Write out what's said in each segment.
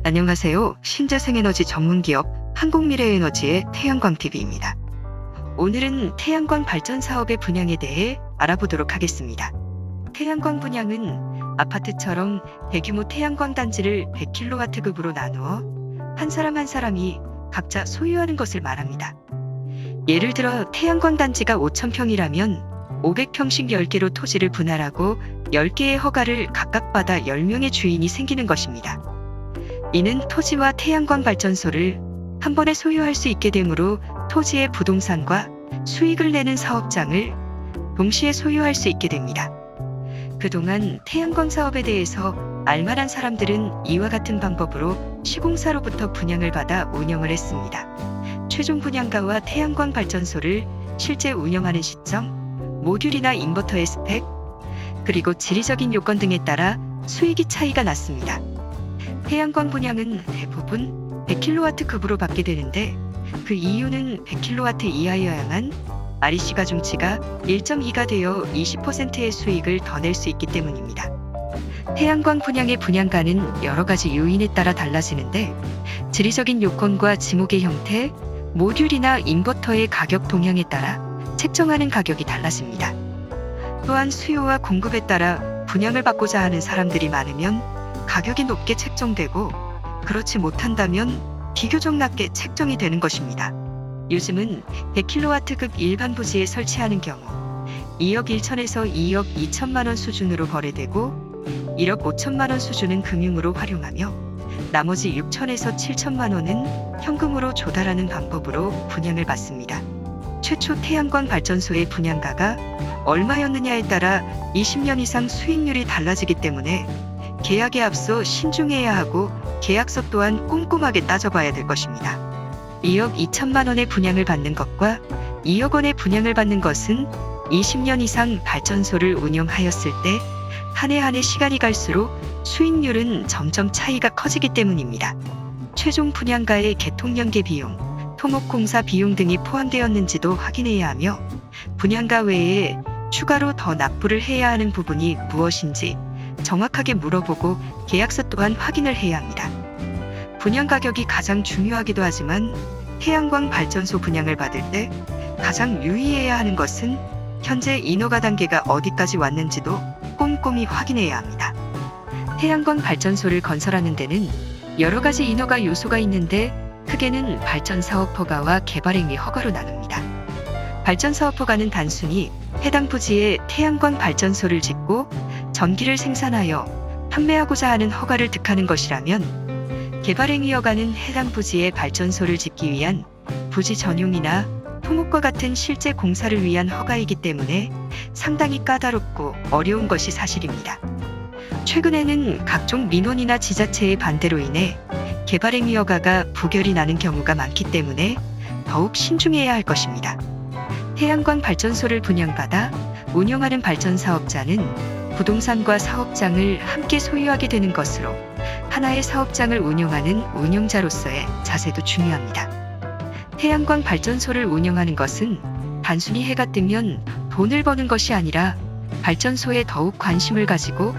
안녕하세요. 신재생에너지 전문기업 한국미래에너지의 태양광TV입니다. 오늘은 태양광 발전 사업의 분양에 대해 알아보도록 하겠습니다. 태양광 분양은 아파트처럼 대규모 태양광 단지를 100kW급으로 나누어 한 사람 한 사람이 각자 소유하는 것을 말합니다. 예를 들어 태양광 단지가 5,000평이라면 500평씩 10개로 토지를 분할하고 10개의 허가를 각각 받아 10명의 주인이 생기는 것입니다. 이는 토지와 태양광 발전소를 한 번에 소유할 수 있게 되므로 토지의 부동산과 수익을 내는 사업장을 동시에 소유할 수 있게 됩니다. 그동안 태양광 사업에 대해서 알만한 사람들은 이와 같은 방법으로 시공사로부터 분양을 받아 운영을 했습니다. 최종 분양가와 태양광 발전소를 실제 운영하는 시점, 모듈이나 인버터의 스펙, 그리고 지리적인 요건 등에 따라 수익이 차이가 났습니다. 태양광 분양은 대부분 100kW급으로 받게 되는데 그 이유는 100kW 이하여야만 REC 가중치가 1.2가 되어 20%의 수익을 더 낼 수 있기 때문입니다. 태양광 분양의 분양가는 여러 가지 요인에 따라 달라지는데 지리적인 요건과 지목의 형태, 모듈이나 인버터의 가격 동향에 따라 책정하는 가격이 달라집니다. 또한 수요와 공급에 따라 분양을 받고자 하는 사람들이 많으면 가격이 높게 책정되고 그렇지 못한다면 비교적 낮게 책정이 되는 것입니다. 요즘은 100kW급 일반 부지에 설치하는 경우 2억 1천에서 2억 2천만 원 수준으로 거래되고 1억 5천만 원 수준은 금융으로 활용하며 나머지 6천에서 7천만 원은 현금으로 조달하는 방법으로 분양을 받습니다. 최초 태양광 발전소의 분양가가 얼마였느냐에 따라 20년 이상 수익률이 달라지기 때문에 계약에 앞서 신중해야 하고 계약서 또한 꼼꼼하게 따져봐야 될 것입니다. 2억 2천만 원의 분양을 받는 것과 2억 원의 분양을 받는 것은 20년 이상 발전소를 운영하였을 때 한 해 한 해 시간이 갈수록 수익률은 점점 차이가 커지기 때문입니다. 최종 분양가의 개통연계 비용, 토목공사 비용 등이 포함되었는지도 확인해야 하며 분양가 외에 추가로 더 납부를 해야 하는 부분이 무엇인지 정확하게 물어보고 계약서 또한 확인을 해야 합니다. 분양 가격이 가장 중요하기도 하지만 태양광 발전소 분양을 받을 때 가장 유의해야 하는 것은 현재 인허가 단계가 어디까지 왔는지도 꼼꼼히 확인해야 합니다. 태양광 발전소를 건설하는 데는 여러 가지 인허가 요소가 있는데 크게는 발전사업 허가와 개발행위 허가로 나눕니다. 발전사업 허가는 단순히 해당 부지에 태양광 발전소를 짓고 전기를 생산하여 판매하고자 하는 허가를 득하는 것이라면 개발행위 허가는 해당 부지에 발전소를 짓기 위한 부지 전용이나 토목과 같은 실제 공사를 위한 허가이기 때문에 상당히 까다롭고 어려운 것이 사실입니다. 최근에는 각종 민원이나 지자체의 반대로 인해 개발행위 허가가 부결이 나는 경우가 많기 때문에 더욱 신중해야 할 것입니다. 태양광 발전소를 분양받아 운영하는 발전사업자는 부동산과 사업장을 함께 소유하게 되는 것으로 하나의 사업장을 운영하는 운영자로서의 자세도 중요합니다. 태양광 발전소를 운영하는 것은 단순히 해가 뜨면 돈을 버는 것이 아니라 발전소에 더욱 관심을 가지고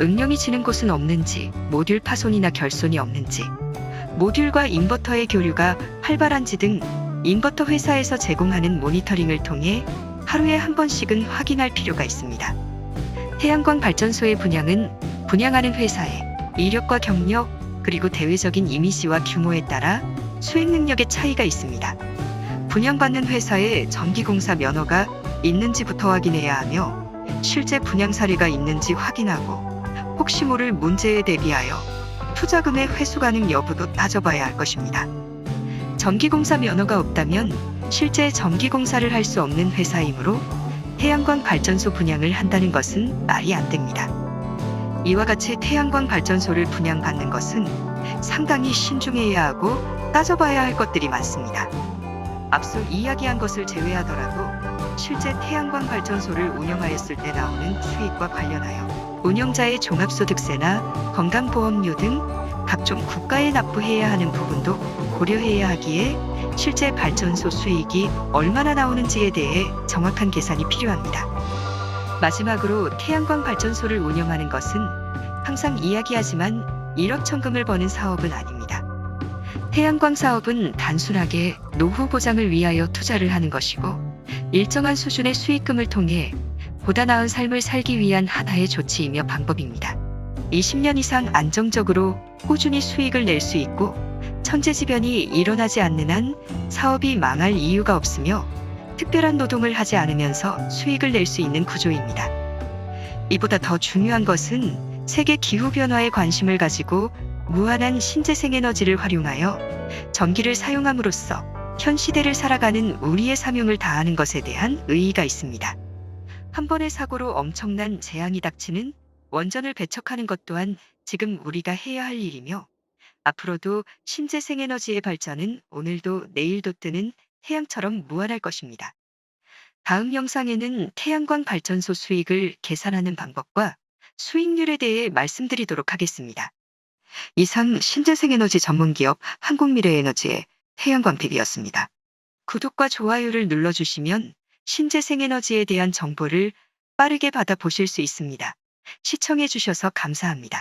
응령이 지는 곳은 없는지, 모듈 파손이나 결손이 없는지, 모듈과 인버터의 교류가 활발한지 등 인버터 회사에서 제공하는 모니터링을 통해 하루에 한 번씩은 확인할 필요가 있습니다. 태양광 발전소의 분양은 분양하는 회사의 이력과 경력, 그리고 대외적인 이미지와 규모에 따라 수익 능력의 차이가 있습니다. 분양받는 회사에 전기공사 면허가 있는지부터 확인해야 하며 실제 분양 사례가 있는지 확인하고 혹시 모를 문제에 대비하여 투자금의 회수 가능 여부도 따져봐야 할 것입니다. 전기공사 면허가 없다면 실제 전기공사를 할 수 없는 회사이므로 태양광 발전소 분양을 한다는 것은 말이 안 됩니다. 이와 같이 태양광 발전소를 분양받는 것은 상당히 신중해야 하고 따져봐야 할 것들이 많습니다. 앞서 이야기한 것을 제외하더라도 실제 태양광 발전소를 운영하였을 때 나오는 수익과 관련하여 운영자의 종합소득세나 건강보험료 등 각종 국가에 납부해야 하는 부분도 고려해야 하기에 실제 발전소 수익이 얼마나 나오는지에 대해 정확한 계산이 필요합니다. 마지막으로 태양광 발전소를 운영하는 것은 항상 이야기하지만 1억 천금을 버는 사업은 아닙니다. 태양광 사업은 단순하게 노후 보장을 위하여 투자를 하는 것이고 일정한 수준의 수익금을 통해 보다 나은 삶을 살기 위한 하나의 조치이며 방법입니다. 20년 이상 안정적으로 꾸준히 수익을 낼 수 있고 천재지변이 일어나지 않는 한 사업이 망할 이유가 없으며 특별한 노동을 하지 않으면서 수익을 낼 수 있는 구조입니다. 이보다 더 중요한 것은 세계 기후변화에 관심을 가지고 무한한 신재생 에너지를 활용하여 전기를 사용함으로써 현 시대를 살아가는 우리의 사명을 다하는 것에 대한 의의가 있습니다. 한 번의 사고로 엄청난 재앙이 닥치는 원전을 배척하는 것 또한 지금 우리가 해야 할 일이며 앞으로도 신재생 에너지의 발전은 오늘도 내일도 뜨는 태양처럼 무한할 것입니다. 다음 영상에는 태양광 발전소 수익을 계산하는 방법과 수익률에 대해 말씀드리도록 하겠습니다. 이상 신재생 에너지 전문기업 한국미래에너지의 태양광 TV였습니다. 구독과 좋아요를 눌러주시면 신재생 에너지에 대한 정보를 빠르게 받아보실 수 있습니다. 시청해주셔서 감사합니다.